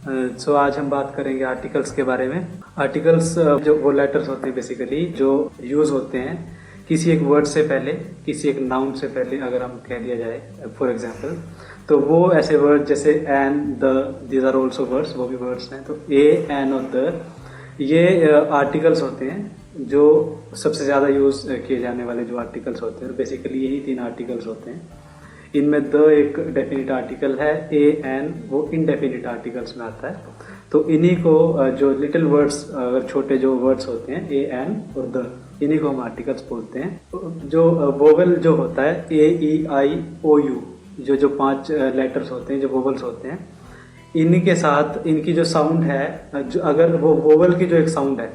सो आज हम बात करेंगे आर्टिकल्स के बारे में। आर्टिकल्स जो वो लेटर्स होते हैं बेसिकली जो यूज होते हैं किसी एक वर्ड से पहले, किसी एक नाउन से पहले, अगर हम कह दिया जाए फॉर एग्जांपल, तो वो ऐसे वर्ड जैसे an, the, these are also words, वो भी वर्ड्स हैं। तो ए, एन और द ये आर्टिकल्स होते हैं जो सबसे ज़्यादा यूज किए जाने वाले जो आर्टिकल्स होते हैं। बेसिकली यही 3 आर्टिकल्स होते हैं। इनमें द एक डेफिनेट आर्टिकल है, ए, एन वो इनडेफिनेट आर्टिकल्स में आता है। तो इन्हीं को जो लिटिल वर्ड्स, अगर छोटे जो वर्ड्स होते हैं ए, एन और द, इन्हीं को हम आर्टिकल्स बोलते हैं। जो वोवेल जो होता है ए, ई, आई, ओ, यू, जो 5 लेटर्स होते हैं, जो वोवेल्स होते हैं, इन्हीं के साथ इनकी जो साउंड है, जो अगर वो वोवेल की जो एक साउंड है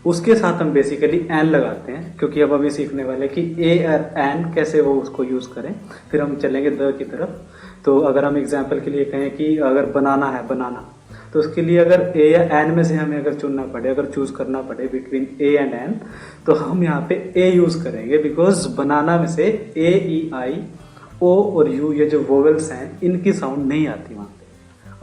उसके साथ हम बेसिकली एन लगाते हैं, क्योंकि अब हमें सीखने वाले कि ए और एन कैसे वो उसको यूज करें। फिर हम चलेंगे द की तरफ। तो अगर हम एग्जाम्पल के लिए कहें कि अगर बनाना है, बनाना, तो उसके लिए अगर ए या एन में से हमें अगर चुनना पड़े, अगर चूज करना पड़े बिटवीन ए एंड एन, तो हम यहाँ पे ए यूज करेंगे, बिकॉज बनाना में से ए, ई, आई, ओ और यू ये जो वोवेल्स हैं इनकी साउंड नहीं आती वहां पे।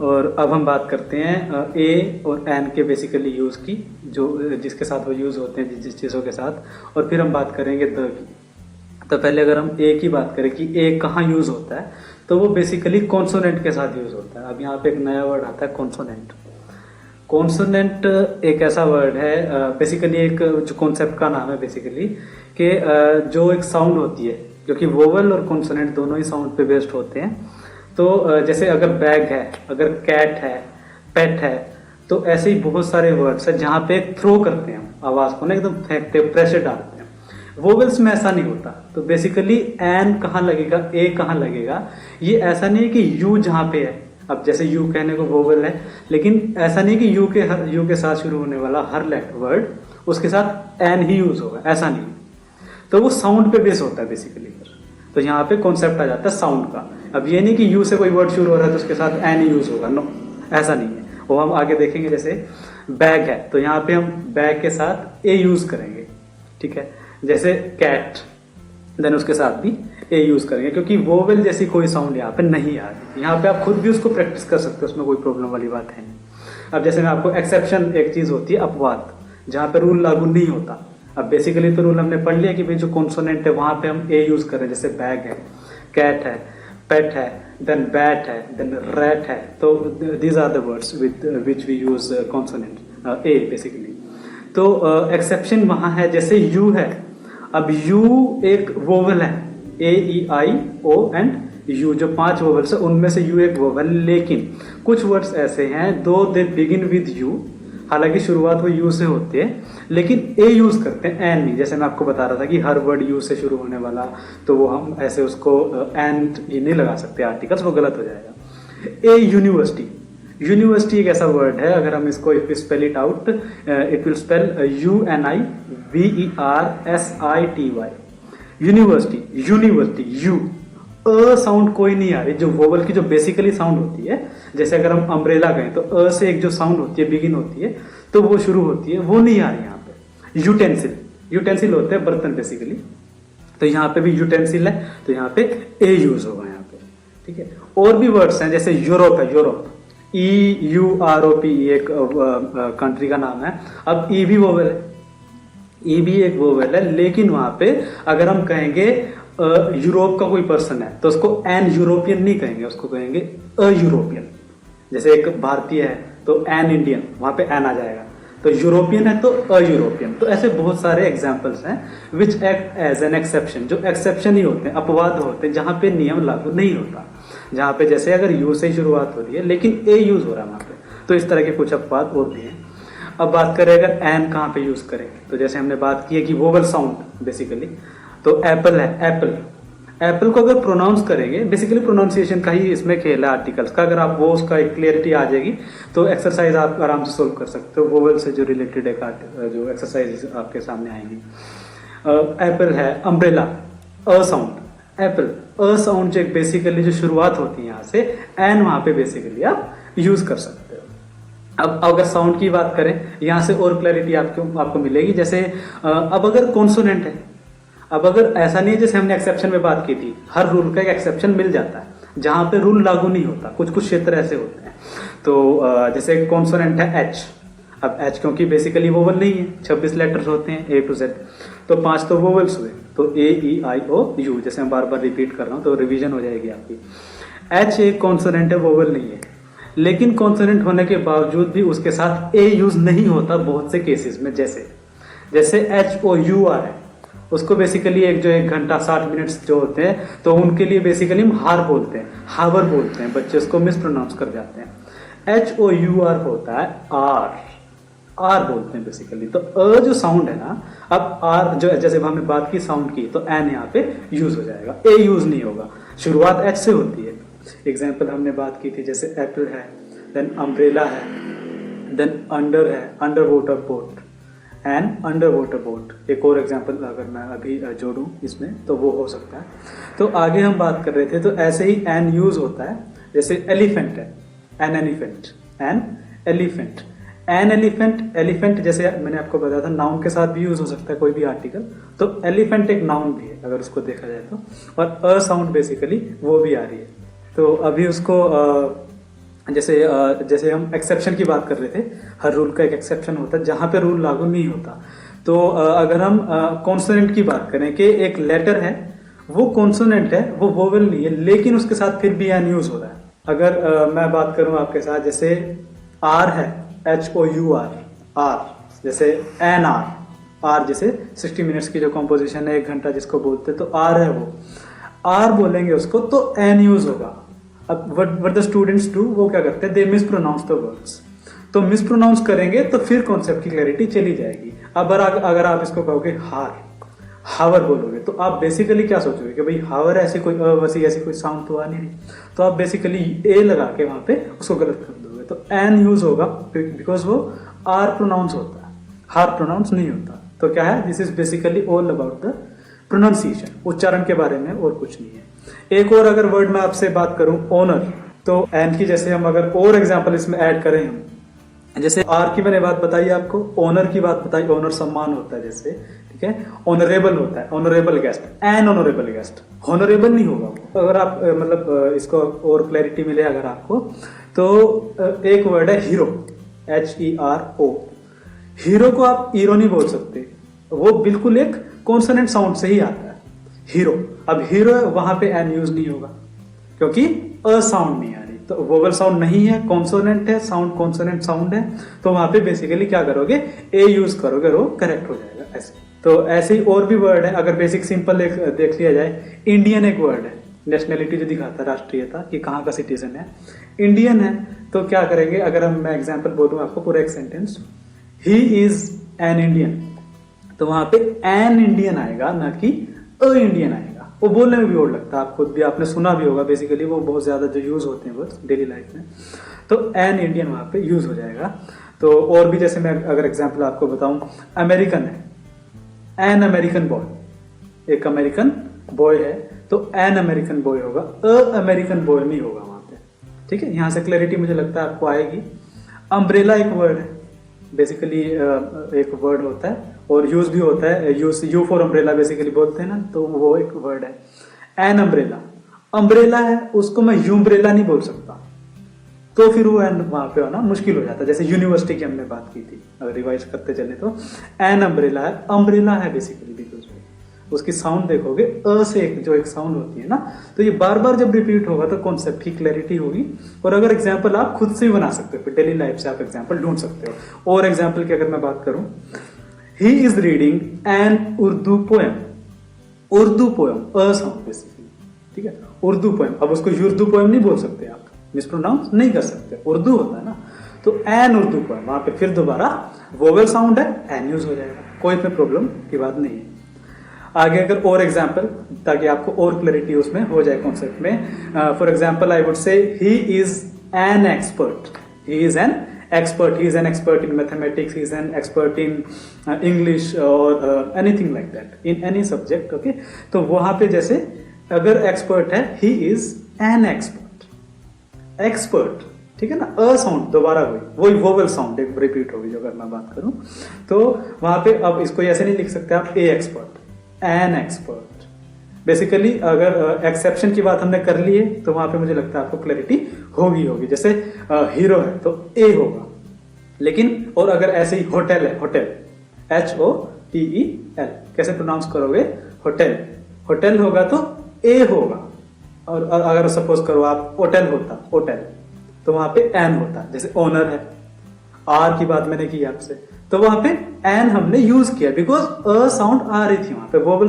और अब हम बात करते हैं ए और एन के बेसिकली यूज की, जो जिसके साथ वो यूज होते हैं, जिस चीजों के साथ। और फिर हम बात करेंगे द की। तो पहले अगर हम ए की बात करें कि ए कहाँ यूज होता है, तो वो बेसिकली कॉन्सोनेंट के साथ यूज होता है। अब यहाँ पे एक नया वर्ड आता है कॉन्सोनेंट। कॉन्सोनेंट एक ऐसा वर्ड है, बेसिकली एक जो कॉन्सेप्ट का नाम है बेसिकली, कि जो एक साउंड होती है, जो कि वोवल और कॉन्सोनेंट दोनों ही साउंड पे बेस्ड होते हैं। तो जैसे अगर बैग है, अगर कैट है, पेट है, तो ऐसे ही बहुत सारे वर्ड्स हैं जहां पे थ्रो करते हैं हम आवाज को ना, एकदम फेंकते, प्रेशर डालते हैं। वोवेल्स में ऐसा नहीं होता। तो बेसिकली एन कहाँ लगेगा, ए कहाँ लगेगा, ये ऐसा नहीं है कि यू जहां पे है। अब जैसे यू कहने को वोवेल है, लेकिन ऐसा नहीं कि यू के साथ शुरू होने वाला हर वर्ड उसके साथ एन ही यूज होगा, ऐसा नहीं। तो वो साउंड पे बेस होता है बेसिकली। तो यहाँ पे कॉन्सेप्ट आ जाता है साउंड का। अब ये नहीं कि यू से कोई वर्ड शुरू हो रहा है तो उसके साथ एन यूज होगा, नो, ऐसा नहीं है। वो हम आगे देखेंगे। जैसे बैग है तो यहाँ पे हम बैग के साथ ए यूज करेंगे, ठीक है। जैसे कैट, देन उसके साथ भी ए यूज करेंगे, क्योंकि वोवेल जैसी कोई साउंड यहाँ पे नहीं आ रही। यहाँ पे आप खुद भी उसको प्रैक्टिस कर सकते हो, उसमें कोई प्रॉब्लम वाली बात है नहीं। अब जैसे मैं आपको एक्सेप्शन एक चीज होती है अपवाद, जहाँ पे रूल लागू नहीं होता। अब बेसिकली तो रूल हमने पढ़ लिया कि भाई जो कॉन्सोनेंट है वहां पे हम ए यूज करें। जैसे बैग है, कैट है, पेट है, देन बैट है, देन रैट है। तो these are the words which we use consonant a basically. तो एक्सेप्शन वहां है, जैसे यू है। अब यू एक वोवेल है, ए, ई, आई, ओ एंड यू, जो 5 वोवेल्स है उनमें से यू एक वोवेल। लेकिन कुछ वर्ड्स ऐसे हैं दो दे बिगिन विद यू, हालांकि शुरुआत वो यू से होती है, लेकिन ए यूज करते हैं, एन नहीं। जैसे मैं आपको बता रहा था कि हर वर्ड यू से शुरू होने वाला, तो वो हम ऐसे उसको एन ये नहीं लगा सकते आर्टिकल्स, वो गलत हो जाएगा। ए, यूनिवर्सिटी। यूनिवर्सिटी एक ऐसा वर्ड है, अगर हम इसको if spell it out, it will spell UNIVERSITY। University, university, you a sound कोई नहीं आ रही, जो वोवल की जो बेसिकली साउंड होती है। जैसे अगर हम अम्ब्रेला कहें तो अ से एक जो साउंड होती है, बिगिन होती है, तो वो शुरू होती है, वो नहीं आ रही यहाँ पे। यूटेंसिल, यूटेंसिल होते हैं बर्तन बेसिकली, तो यहाँ पे भी यूटेंसिल है, तो यहाँ पे ए यूज होगा यहाँ पे, ठीक है। और भी वर्ड्स हैं, जैसे यूरोप है, यूरोप, EUROP एक कंट्री का नाम है। अब ई भी वोवेल है, ई भी एक वोवेल है, लेकिन वहां पे अगर हम कहेंगे यूरोप का कोई पर्सन है तो उसको एन यूरोपियन नहीं कहेंगे, उसको कहेंगे अ यूरोपियन। जैसे एक भारतीय है तो एन इंडियन, वहां पे एन आ जाएगा। तो यूरोपियन है तो अ यूरोपियन। तो ऐसे बहुत सारे एग्जाम्पल्स हैं which act as an exception, जो एक्सेप्शन ही होते हैं, अपवाद होते हैं, जहां पे नियम लागू नहीं होता। जहां पे जैसे अगर यू से शुरुआत हो रही है लेकिन ए यूज हो रहा है वहां पे, तो इस तरह के कुछ अपवाद और भी हैं। अब बात करें अगर एन कहाँ पे यूज करेंगे, तो जैसे हमने बात की है कि वोवल साउंड बेसिकली, तो एप्पल है, एप्पल। एप्पल को अगर प्रोनाउंस करेंगे, बेसिकली प्रोनाउंसिएशन का ही इसमें खेल है आर्टिकल्स का। अगर आप वो उसका एक क्लियरिटी आ जाएगी तो एक्सरसाइज आप आराम से सोल्व कर सकते हो। वोवल से जो रिलेटेड एक जो एक्सरसाइज आपके सामने आएंगी। एप्पल है, umbrella, a sound, Apple, a sound जो बेसिकली जो शुरुआत होती है यहाँ से, एन वहां पे बेसिकली आप यूज कर सकते हो। अब अगर साउंड की बात करें, यहां से और क्लैरिटी आपको मिलेगी। जैसे अब अगर कॉन्सोनेंट है, अब अगर ऐसा नहीं है जैसे हमने एक्सेप्शन में बात की थी, हर रूल का एक एक्सेप्शन मिल जाता है जहां पे रूल लागू नहीं होता, कुछ कुछ क्षेत्र ऐसे होते हैं। तो जैसे कॉन्सोनेंट है एच। अब एच क्योंकि बेसिकली वोवल नहीं है, 26 लेटर्स होते हैं ए टू जेड, तो 5 तो वोवल्स हुए, तो ए ई आई ओ यू, जैसे मैं बार बार रिपीट कर रहा हूं तो रिवीजन हो जाएगी आपकी। एच एक कॉन्सोनेंट है, वोवल नहीं है, लेकिन कॉन्सोनेंट होने के बावजूद भी उसके साथ ए यूज नहीं होता बहुत से केसेस में। जैसे एच ओ यू आर है, उसको बेसिकली एक घंटा 60 मिनट्स जो होते हैं, तो उनके लिए बेसिकली हम हार बोलते हैं, हावर बोलते हैं, बच्चे उसको मिस प्रोनाउंस कर जाते हैं। एच ओ यू आर होता है आर बोलते हैं बेसिकली। तो अ जो साउंड है ना, अब आर जो जैसे हमने बात की साउंड की, तो एन यहाँ पे यूज हो जाएगा, ए यूज नहीं होगा। शुरुआत एच से होती है। एग्जाम्पल हमने बात की थी, जैसे एप्पल है, देन अम्ब्रेला है, देन अंडर है, under water boat and under water boat. एक और एग्जाम्पल अगर मैं अभी जोड़ूं इसमें तो वो हो सकता है। तो आगे हम बात कर रहे थे, तो ऐसे ही एन यूज होता है। जैसे एलिफेंट है, an elephant, an elephant, an elephant. Elephant जैसे मैंने आपको बताया था, नाउन के साथ भी यूज हो सकता है कोई भी आर्टिकल, तो एलिफेंट एक नाउन भी है अगर उसको देखा जाए तो। और अ साउंड बेसिकली वो भी आ रही है। तो अभी उसको जैसे हम एक्सेप्शन की बात कर रहे थे, हर रूल का एक एक्सेप्शन होता है जहां पे रूल लागू नहीं होता। तो अगर हम कॉन्सोनेंट की बात करें कि एक लेटर है, वो कॉन्सोनेंट है, वो वोवेल नहीं है, लेकिन उसके साथ फिर भी एन यूज हो रहा है। अगर मैं बात करूं आपके साथ, जैसे आर है, H O U R, hour, जैसे एन आर जैसे 60 मिनट्स की जो कॉम्पोजिशन है, 1 घंटा जिसको बोलते हैं, तो आर है, वो आर बोलेंगे उसको तो एन यूज होगा। अब व्हाट द स्टूडेंट्स डू, वो क्या करते हैं, they mispronounce the words. तो मिस प्रोनाउंस करेंगे तो फिर कॉन्सेप्ट की क्लैरिटी चली जाएगी। अब अगर आप इसको कहोगे हावर बोलोगे, तो आप बेसिकली क्या सोचोगे कि भाई हावर ऐसी कोई साउंड तो आ नहीं रही, तो आप बेसिकली ए लगा के वहां पे उसको गलत कर दोगे। तो एन यूज होगा बिकॉज वो आर प्रोनाउंस होता है, हार प्रोनाउंस नहीं होता। तो क्या है, this is basically all about the pronunciation, उच्चारण के बारे में और कुछ नहीं है। एक और अगर वर्ड मैं आपसे बात करूं, ओनर, तो एन की जैसे हम अगर और एग्जांपल इसमें ऐड करें, हम जैसे आर की मैंने बात बताई आपको, ओनर की बात बताई, ओनर सम्मान होता है जैसे, ठीक है। ऑनरेबल होता है, honourable guest, N honourable guest, honourable नहीं होगा वो। अगर आप मतलब इसको और क्लैरिटी मिले अगर आपको, तो एक वर्ड है हीरो, HERO। हीरो को आप हीरो नहीं बोल सकते, वो बिल्कुल एक कॉन्सोनेंट साउंड से ही आता है, हीरो। अब हीरो वहां पे एन यूज नहीं होगा क्योंकि अ साउंड नहीं आ रही, तो वोवल साउंड नहीं है, कॉन्सोनेंट है, साउंड कॉन्सोनेंट साउंड है, तो वहां पे बेसिकली क्या करोगे, ए यूज करोगे, वो करेक्ट हो जाएगा ऐसे। तो ऐसे ही और भी वर्ड है, अगर बेसिक सिंपल देख लिया जाए, इंडियन एक वर्ड है, नेशनैलिटी जो दिखाता है, राष्ट्रीयता कि कहाँ का सिटीजन है, इंडियन है। तो क्या करेंगे, अगर हम मैं एग्जाम्पल बोलूँ आपको पूरा एक sentence, he is an Indian, तो वहां पे एन इंडियन आएगा, ना कि अ इंडियन आएगा। वो बोलने में भी और लगता है, आप खुद भी आपने सुना भी होगा, बेसिकली वो बहुत ज्यादा जो यूज होते हैं वर्ड्स डेली लाइफ में, तो एन इंडियन वहां पे यूज हो जाएगा। तो और भी जैसे मैं अगर एग्जांपल आपको बताऊं, अमेरिकन है, एन अमेरिकन बॉय, एक अमेरिकन बॉय है, तो एन अमेरिकन बॉय होगा, अ अमेरिकन बॉय नहीं होगा वहां पे, ठीक है। यहां से क्लैरिटी मुझे लगता है आपको आएगी। अम्ब्रेला एक वर्ड है, बेसिकली एक वर्ड होता है और यूज भी होता है, यू फॉर अम्ब्रेला बेसिकली बोलते हैं ना, तो वो एक वर्ड है। एन अम्ब्रेला, अम्ब्रेला है, उसको मैं यूम्ब्रेला नहीं बोल सकता, तो फिर वो एन वहां पे होना मुश्किल हो जाता है। जैसे यूनिवर्सिटी की हमने बात की थी, अगर रिवाइज करते चले तो एन अम्ब्रेला है, अम्ब्रेला है बेसिकली, बिकॉज उसकी साउंड देखोगे अ से जो एक साउंड होती है ना, तो ये बार बार जब रिपीट होगा तो कॉन्सेप्ट की क्लैरिटी होगी। और अगर एग्जाम्पल आप खुद से भी बना सकते हो, डेली लाइफ से आप एग्जाम्पल ढूंढ सकते हो। और एग्जाम्पल की अगर मैं बात करूं, he is reading an Urdu poem, Urdu poem, a sound basically, ठीक है, उर्दू पोएम। अब उसको युर्दू पोएम नहीं बोल सकते, आप मिसप्रोनाउंस नहीं कर सकते, उर्दू होता है ना, तो एन उर्दू पोएम, वहां पे फिर दोबारा वोवेल साउंड है, एन यूज हो जाएगा, कोई इसमें प्रॉब्लम की बात नहीं है। आगे अगर और एग्जाम्पल, ताकि आपको और क्लैरिटी उसमें हो जाए कॉन्सेप्ट में, for example I would say he is an expert, he is an expert, he is an expert in mathematics, he is an expert in English or anything like that, in any subject, okay। तो वहां पे जैसे अगर expert है, he is an expert, expert, ठीक है ना, a sound दोबारा हुई, वही वोवेल साउंड एक रिपीट होगी जो अगर मैं बात करूं, तो वहां पे अब इसको ऐसे नहीं लिख सकते आप, ए एक्सपर्ट, एन एक्सपर्ट, बेसिकली अगर एक्सेप्शन की बात हमने कर ली है तो वहां पे मुझे लगता है आपको क्लैरिटी होगी। जैसे हीरो है तो ए होगा, लेकिन और अगर ऐसे ही होटल है, होटल HOTEL कैसे प्रोनाउंस करोगे? होटल, होटल होगा तो ए होगा। और अगर सपोज करो आप होटल होता, होटल, तो वहां पे एन होता। जैसे ओनर है, आर की बात मैंने की आपसे, तो वहां पे एन हमने यूज किया बिकॉज अ साउंड आ रही थी वहां पे, वोवल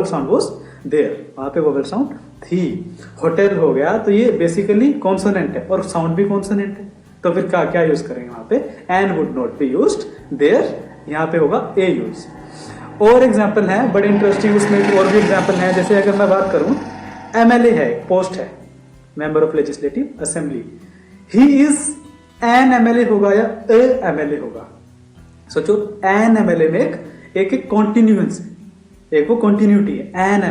साउंड वाज देयर, वहां पे वोवल साउंड थी। होटल हो गया तो ये बेसिकली कॉन्सोनेंट है और साउंड भी कॉन्सोनेंट है, तो फिर क्या यूज करेंगे वहां पे? An would not be used there, यहाँ पे होगा ए यूज। और एग्जाम्पल है बड़े इंटरेस्टिंग, उसमें और भी एग्जाम्पल है। जैसे अगर मैं बात करूं, MLA है, पोस्ट है, member of legislative assembly, he is an MLA होगा या ए MLA होगा? सोचो, एन MLA में एक कॉन्टिन्यूएंस है, एक वो कंटिन्यूटी है, एन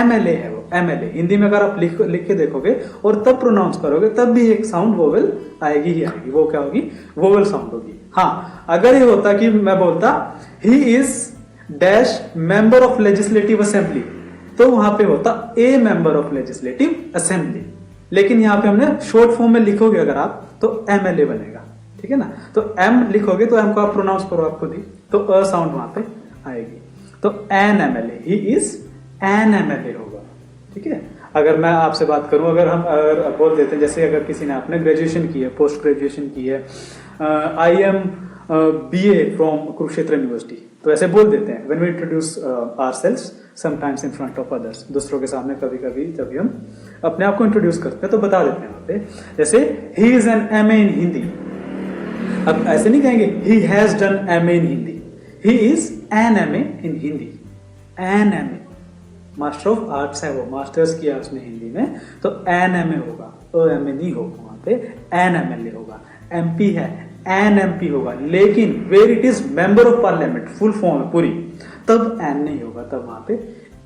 MLA है वो, MLA। हिंदी में अगर आप लिख के देखोगे और तब प्रोनाउंस करोगे तब भी एक साउंड वोवेल आएगी ही आएगी। वो क्या होगी? वोवेल साउंड होगी। हाँ, अगर ये होता कि मैं बोलता he is dash member of legislative assembly, तो वहां पे होता ए मेंबर ऑफ लेजिस्लेटिव असेंबली। लेकिन यहाँ पे हमने शॉर्ट फॉर्म में लिखोगे अगर आप, तो MLA बनेगा, ठीक है ना? तो M लिखोगे तो M को आप प्रोनाउंस करो आप खुद ही, तो अ साउंड वहां पे आएगी। तो an MLA, he is an MLA होगा, ठीक है? अगर मैं आपसे बात करूं, अगर बोल देते हैं, जैसे अगर किसी ने आपने ग्रेजुएशन की है, पोस्ट ग्रेजुएशन की है, I am BA from Kurukshetra university, तो ऐसे बोल देते हैं when we introduce ourselves sometimes in front of others, दूसरों के सामने कभी कभी जब हम अपने आप को इंट्रोड्यूस करते हैं तो बता देते हैं वहां पे, जैसे he is an MA in Hindi. अब ऐसे नहीं कहेंगे he has done MA in Hindi, he is an MA in Hindi, an MA, master of arts है वो, मास्टर्स किया उसने हिंदी में, तो एन MA होगा, MA नहीं होगा वहां पे, एन MLA होगा। MP है, एन MP होगा, लेकिन where it is member of parliament, full form है पूरी, तब एन नहीं होगा, तब वहां पे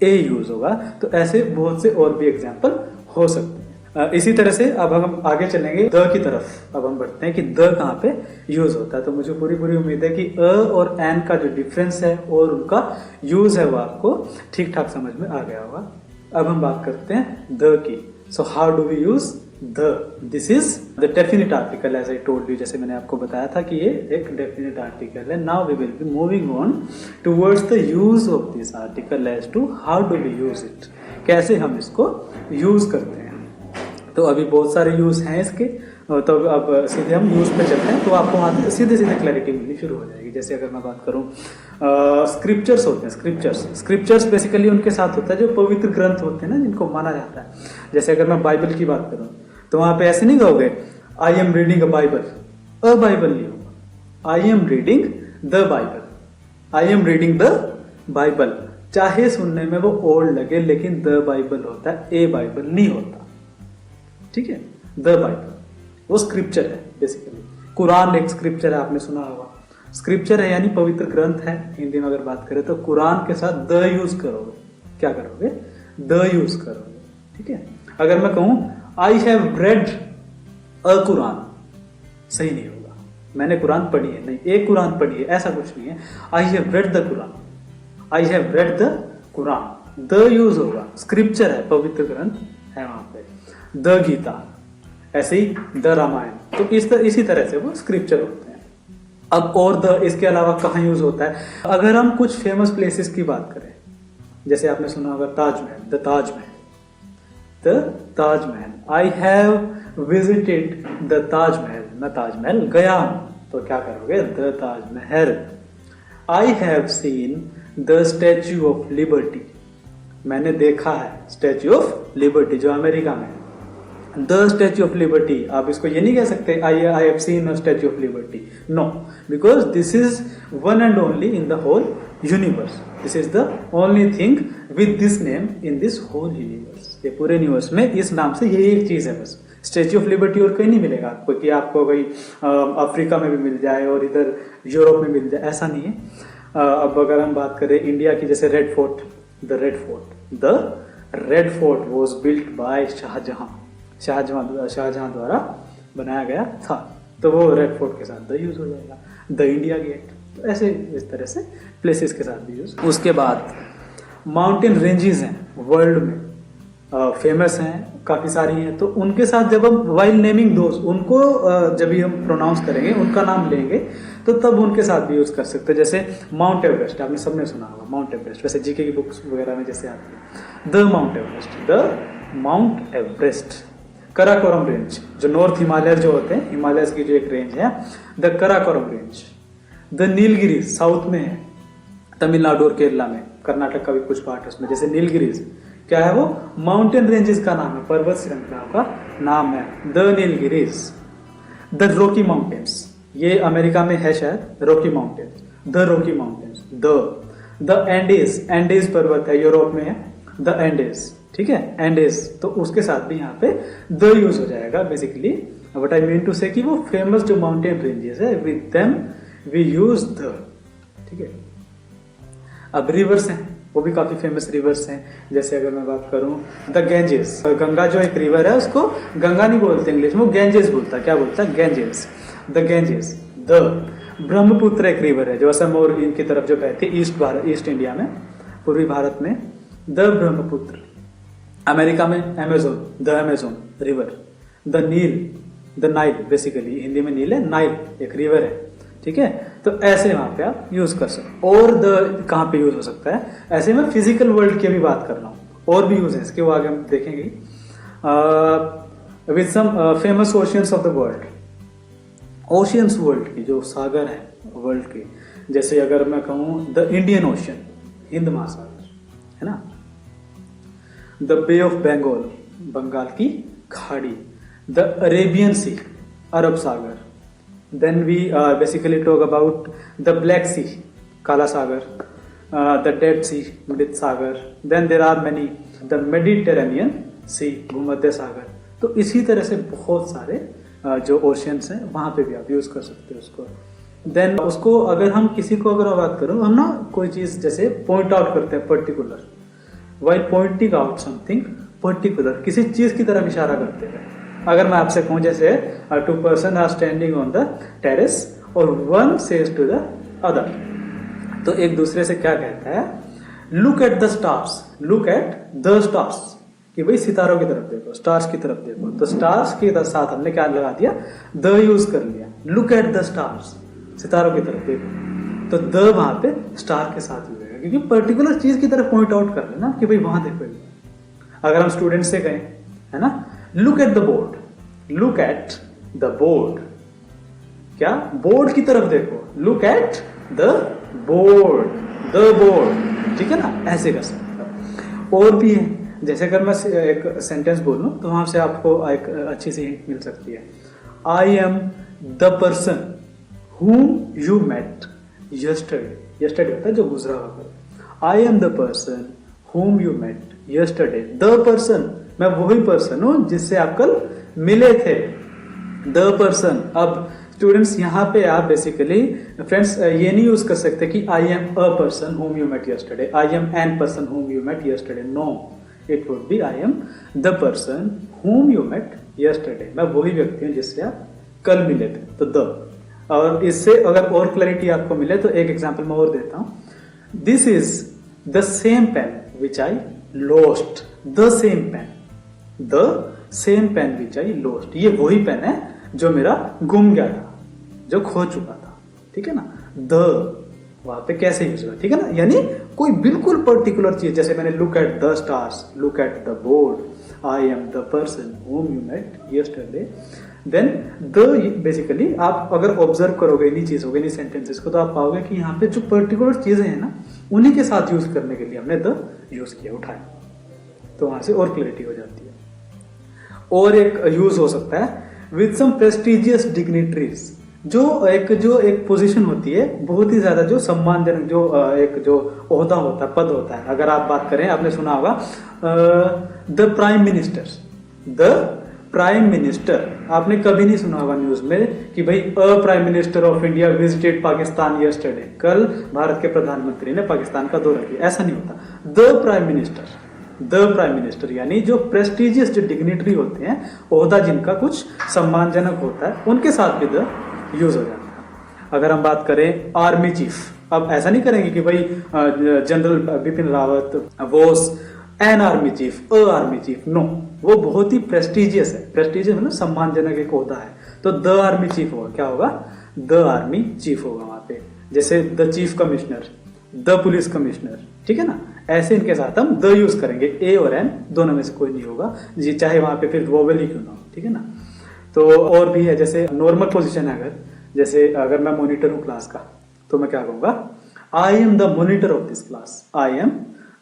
ए यूज होगा। तो ऐसे बहुत से और भी एग्जाम्पल हो सकते हैं। इसी तरह से अब हम आगे चलेंगे द की तरफ, अब हम बढ़ते हैं कि द कहाँ पे यूज होता है। तो मुझे पूरी उम्मीद है कि अ और एन का जो डिफरेंस है और उनका यूज है वो आपको ठीक ठाक समझ में आ गया होगा। अब हम बात करते हैं द की। So how do we use the? This is the definite article, as I told you, जैसे मैंने आपको बताया था कि ये एक डेफिनेट आर्टिकल है। Now we will be moving on towards the use of this article as to how do we use it, कैसे हम इसको यूज करते हैं। तो अभी बहुत सारे यूज हैं इसके, तो अब सीधे हम यूज पे चलते हैं, तो आपको वहां पे सीधे क्लैरिटी मिलनी शुरू हो जाएगी। जैसे अगर मैं बात करूं, स्क्रिप्चर्स होते हैं, स्क्रिप्चर्स बेसिकली उनके साथ होता है जो पवित्र ग्रंथ होते हैं ना, जिनको माना जाता है। जैसे अगर मैं बाइबल की बात करूं तो वहां पे ऐसे नहीं कहोगे I am reading a Bible, a Bible नहीं होगा, I am reading the Bible, I am reading the Bible. चाहे सुनने में वो ओल्ड लगे, लेकिन द बाइबल होता है, ए बाइबल नहीं होता, ठीक है? द बाइबल वो स्क्रिप्चर है बेसिकली। कुरान एक स्क्रिप्चर है, आपने सुना होगा। स्क्रिप्चर है यानी पवित्र ग्रंथ है। हिंदी में अगर बात करें तो कुरान के साथ द यूज करोगे, क्या करोगे? द यूज करोगे, ठीक है? अगर मैं कहूं आई हैव रेड अ कुरान, सही नहीं होगा, मैंने कुरान पढ़ी है, नहीं, एक कुरान पढ़ी है, ऐसा कुछ नहीं है। I have read the Quran, I have read the Quran, the use होगा, स्क्रिप्चर है, पवित्र ग्रंथ है वहां पे। द गीता, ऐसे ही द रामायण, तो इसी तरह से वो स्क्रिप्चर होते हैं। अब और द इसके अलावा कहाँ यूज होता है? अगर हम कुछ फेमस प्लेसेस की बात करें, जैसे आपने सुना होगा Taj Mahal, the Taj Mahal, the Taj Mahal, I have visited the Taj Mahal, मैं ताजमहल गया हूं, तो क्या करोगे? The Taj Mahal. I have seen the statue of liberty, मैंने देखा है स्टैच्यू ऑफ लिबर्टी जो अमेरिका में है, द स्टैच्यू ऑफ लिबर्टी। आप इसको ये नहीं कह सकते I have seen a statue of liberty, no, because this is one and only in the whole universe, this is the only thing with this name in this whole universe. ये पूरे universe में इस नाम से यही एक चीज है बस, स्टैच्यू ऑफ लिबर्टी और कहीं नहीं मिलेगा आपको, कि आपको कोई अफ्रीका में भी मिल जाए और इधर यूरोप में मिल जाए, ऐसा नहीं है। अब अगर हम बात करें इंडिया की, जैसे red fort, the red fort was built by Shahjahan द्वारा बनाया गया था, तो वो रेड फोर्ट के साथ द यूज हो जाएगा। द इंडिया गेट, तो ऐसे इस तरह से प्लेसेस के साथ भी यूज। उसके बाद माउंटेन रेंजेस हैं वर्ल्ड में फेमस हैं, काफी सारी हैं, तो उनके साथ जब हम वाइल नेमिंग दोज, उनको जब भी हम प्रोनाउंस करेंगे, उनका नाम लेंगे, तो तब उनके साथ भी यूज कर सकते हैं। जैसे माउंट एवरेस्ट, आपने सबने सुना होगा माउंट एवरेस्ट, वैसे जीके की बुक्स वगैरह में जैसे आती है, the mount Everest, the mount Everest. Karakoram range, जो नॉर्थ हिमालय जो होते हैं, हिमालय की जो एक रेंज है, the Karakoram range. The Nilgiri south में है, तमिलनाडु और केरला में, कर्नाटक का भी कुछ पार्ट है उसमें, जैसे नीलगिरीज क्या है, वो माउंटेन रेंजेस का नाम है, पर्वत श्रृंखला का नाम है, the Nilgiris. The Rocky mountains, ये अमेरिका में है शायद, Rocky mountains, the Rocky mountains. The Andes, Andes पर्वत है, यूरोप में है, द एंडीज, ठीक है, एंडीज, तो उसके साथ भी यहाँ पे द यूज हो जाएगा। Basically what I mean to say कि वो फेमस जो माउंटेन रेंजेस है, with them we use the, ठीक है। अब रिवर्स हैं, वो भी काफी फेमस रिवर्स हैं, जैसे अगर मैं बात करूं द गैंजेस, गंगा जो एक रिवर है उसको गंगा नहीं बोलते इंग्लिश में, वो गैंजेस बोलता है, क्या बोलता है, Ganges, the Ganges. The Brahmaputra एक रिवर है जो असम और इनकी तरफ जो बहती है, ईस्ट इंडिया में, पूर्वी भारत में, द ब्रह्मपुत्र। अमेरिका में Amazon, the Amazon river. The नील, द नाइल, बेसिकली हिंदी में नील है, नाइल एक रिवर है, ठीक है। तो ऐसे वहां पे आप यूज कर सकते। और द कहां पे यूज हो सकता है, ऐसे में फिजिकल वर्ल्ड की भी बात कर रहा हूं, और भी यूज है इसके, वो आगे हम देखेंगे। With some famous oceans of the world, oceans world की, जो सागर है वर्ल्ड के, जैसे अगर मैं कहूं द इंडियन ओशियन, हिंद महासागर है ना, the bay of Bengal, Bengal की खाड़ी, द अरेबियन सी, अरब सागर। Then we basically talk about the Black Sea, Kala Sagar, the Dead Sea, Mrit Sagar. Then there are many, the Mediterranean Sea, भूमध्य सागर। तो इसी तरह से बहुत सारे जो ओशियंस हैं वहां पे भी आप यूज कर सकते हो उसको। देन उसको अगर हम किसी को अगर बात करूं, हम ना कोई चीज जैसे पॉइंट आउट करते हैं particular, while pointing out something particular, किसी चीज की तरफ इशारा करते हैं। अगर मैं आपसे कहूं जैसे two person are standing on the terrace और one says to the other, तो एक दूसरे से क्या कहता है, look at the stars, look at the stars, कि भाई सितारों की तरफ देखो, स्टार्स की तरफ देखो। तो स्टार्स के साथ हमने क्या लगा दिया, द यूज कर लिया, लुक एट द स्टार्स, सितारों की तरफ देखो, तो द वहां पे स्टार के साथ ही रहेगा, क्योंकि पर्टिकुलर चीज की तरफ पॉइंट आउट कर लेना कि भाई वहां देखो। अगर हम स्टूडेंट से कहें, है ना, look at the board, look at the board, क्या, बोर्ड की तरफ देखो, look at the board, the board, ठीक है ना, ऐसे कर सकते। और भी है, जैसे अगर मैं एक सेंटेंस बोलूं तो वहां से आपको एक अच्छी सी हिंट मिल सकती है। I am the person whom you met yesterday, yesterday होता है जो गुजरा हुआ। I am the person whom you met yesterday, the person, मैं वही पर्सन हूं जिससे आप कल मिले थे, the person। अब स्टूडेंट्स यहाँ पे आप बेसिकली फ्रेंड्स ये नहीं यूज कर सकते कि I am a person whom you met yesterday, I am an person whom you met yesterday, no, it would be I am the person whom you met yesterday, मैं वही व्यक्ति हूं जिससे आप कल मिले थे, तो the। और इससे अगर और क्लैरिटी आपको मिले तो एक एग्जांपल मैं और देता हूं। This is the same pen which I lost, the same pen, the same pen which I lost, ये वही पेन है जो मेरा गुम गया था, जो खो चुका था, ठीक है ना। द वहां पे कैसे यूज हुआ, ठीक है ना, यानी कोई बिल्कुल पर्टिकुलर चीज, जैसे मैंने look at the stars, look at the board, I am the person whom you met yesterday, then the basically आप अगर ऑब्जर्व करोगे इन्हीं चीजों को, इन्हीं सेंटेंसेस को, तो आप पाओगे कि यहाँ पे जो पर्टिकुलर चीजें हैं ना, उन्हीं के साथ यूज करने के लिए हमने द यूज किया, उठाया, तो वहां से और क्लैरिटी हो जाती है। और एक यूज हो सकता है विद सम प्रेस्टिजियस डिग्निटरीज, जो एक पोजीशन होती है बहुत ही ज्यादा जो सम्मानजनक, जो ओहदा होता है, पद होता है। अगर आप बात करें, आपने सुना होगा the prime minister, the prime minister, आपने कभी नहीं सुना होगा न्यूज में कि भाई a prime minister of India visited Pakistan yesterday, कल भारत के प्रधानमंत्री ने पाकिस्तान का दौरा किया, ऐसा नहीं होता। The prime minister, the prime minister, यानी जो प्रेस्टिजियस जो डिग्निटरी होते हैं, ओहदा जिनका कुछ सम्मानजनक होता है, उनके साथ भी द यूज हो जाता है। अगर हम बात करें आर्मी चीफ, अब ऐसा नहीं करेंगे कि भाई general Bipin Rawat was an army chief, a army chief, no, वो बहुत ही प्रेस्टिजियस है। प्रेस्टिजियस मतलब सम्मानजनक एक होता है, तो द आर्मी चीफ होगा, क्या होगा, द आर्मी चीफ होगा वहां पे। जैसे the chief commissioner, the police commissioner, ठीक है ना, ऐसे इनके साथ हम द यूज करेंगे, ए और एन दोनों में से कोई नहीं होगा जी, चाहे वहां पे फिर वोवेल ही क्यों ना हो, ठीक है ना। तो और भी है, जैसे नॉर्मल पोजीशन है, अगर जैसे अगर मैं मॉनिटर हूं क्लास का, तो मैं क्या कहूंगा, I am the monitor of this class, I am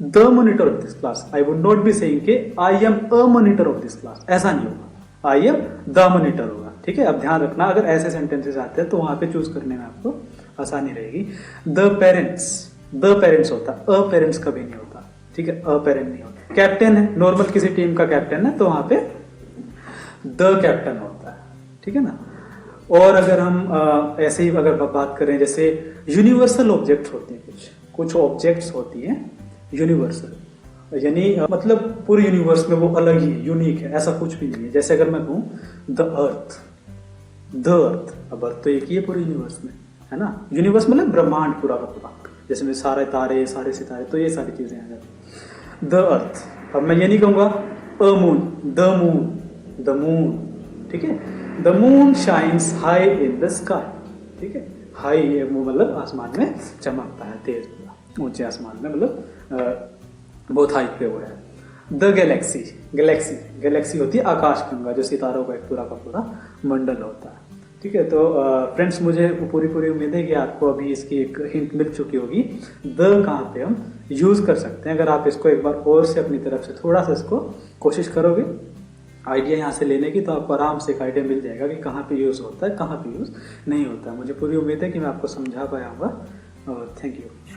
the monitor of this class. I would not be saying के I am a monitor of this class, ऐसा नहीं होगा, आई एम द मॉनिटर होगा, ठीक है। अब ध्यान रखना, अगर ऐसे सेंटेंसेस आते हैं तो वहां पे चूज करने में आपको आसानी रहेगी। द पेरेंट्स होता, अ पेरेंट्स कभी नहीं होता, ठीक है, अ पेरेंट नहीं होता। कैप्टन है, नॉर्मल किसी टीम का कैप्टन है, तो वहां पे द कैप्टन होता है, ठीक है ना। और अगर हम ऐसे ही अगर बात करें, जैसे यूनिवर्सल ऑब्जेक्ट होते हैं, कुछ ऑब्जेक्ट्स होती हैं यूनिवर्सल, यानी मतलब पूरे यूनिवर्स में वो अलग ही है, यूनिक है, ऐसा कुछ भी नहीं है। जैसे अगर मैं कहूं द अर्थ, अब अर्थ तो एक ही है पूरे यूनिवर्स में, है ना। यूनिवर्स मतलब ब्रह्मांड पूरा का पूरा, जैसे में सारे तारे, सारे सितारे, तो ये सारी चीजें आ जाती। द अर्थ, अब मैं ये नहीं कहूंगा अ मून, द मून, ठीक है। The moon shines high in the sky, ठीक है, हाई मतलब आसमान में चमकता है, तेज, ऊंचे आसमान में, मतलब बहुत हाई पे वो है। द गैलेक्सी होती है आकाशगंगा, जो सितारों का एक पूरा का पूरा मंडल होता है, ठीक है। तो फ्रेंड्स, मुझे पूरी उम्मीद है कि आपको अभी इसकी एक हिंट मिल चुकी होगी, द कहाँ पे हम यूज कर सकते हैं। अगर आप इसको एक बार और से अपनी तरफ से थोड़ा सा इसको कोशिश करोगे आइडिया यहाँ से लेने की, तो आपको आराम से एक आइडिया मिल जाएगा कि कहाँ पे यूज होता है, कहाँ पे यूज नहीं होता है। मुझे पूरी उम्मीद है कि मैं आपको समझा पाया होगा, और थैंक यू।